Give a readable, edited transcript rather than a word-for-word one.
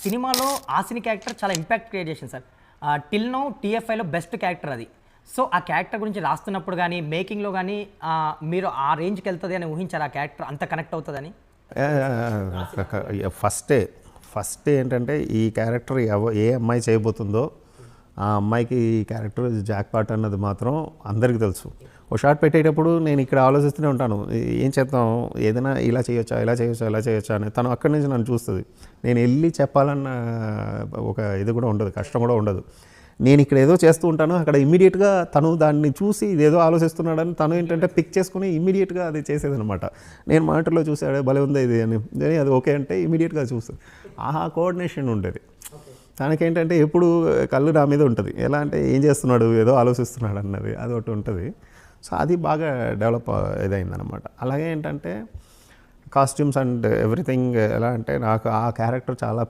సినిమాలో హాసిని క్యారెక్టర్ చాలా impact create చేసింది సార్. టిల్ నౌ టీఎఫ్ఐలో బెస్ట్ క్యారెక్టర్ అది. సో ఆ క్యారెక్టర్ గురించి రాస్తున్నప్పుడు గానీ, మేకింగ్‌లో గానీ మీరు ఆ రేంజ్‌కి వెళ్తది అని ఊహించారా? ఆ క్యారెక్టర్ అంత కనెక్ట్ అవుతదని? ఫస్ట్ ఏంటంటే ఈ క్యారెక్టర్ ఏ అమ్మాయి చేయబోతుందో ఆ అమ్మాయికి ఈ క్యారెక్టర్ జాక్ పాట్ అన్నది మాత్రం అందరికీ తెలుసు. ఓ షాట్ పెట్టేటప్పుడు నేను ఇక్కడ ఆలోచిస్తూనే ఉంటాను, ఏం చేద్దాం, ఏదైనా ఇలా చేయొచ్చా, ఇలా చేయొచ్చా, ఇలా చేయొచ్చా అని. తను అక్కడి నుంచి నన్ను చూస్తుంది. నేను వెళ్ళి చెప్పాలన్న ఒక ఇది కూడా ఉండదు, కష్టం కూడా ఉండదు. నేను ఇక్కడ ఏదో చేస్తూ ఉంటాను, అక్కడ ఇమ్మీడియట్గా తను దాన్ని చూసి ఇదేదో ఆలోచిస్తున్నాడని తను ఏంటంటే పిక్ చేసుకుని ఇమ్మీడియట్గా అది చేసేదనమాట. నేను మానిటర్లో చూసాడే భలే ఉంది ఇది అని, అది ఓకే అంటే ఇమ్మీడియట్గా చూస్తుంది. ఆ కోఆర్డినేషన్ ఉండేది. తనకేంటంటే ఎప్పుడు కళ్ళు నా మీద ఉంటుంది. ఎలా అంటే ఏం చేస్తున్నాడు, ఏదో ఆలోచిస్తున్నాడు అన్నది అది ఒకటి ఉంటుంది. సో అది బాగా డెవలప్ ఇదైందనమాట. అలాగే ఏంటంటే కాస్ట్యూమ్స్ అండ్ ఎవ్రీథింగ్ ఎలా అంటే నాకు ఆ క్యారెక్టర్ చాలా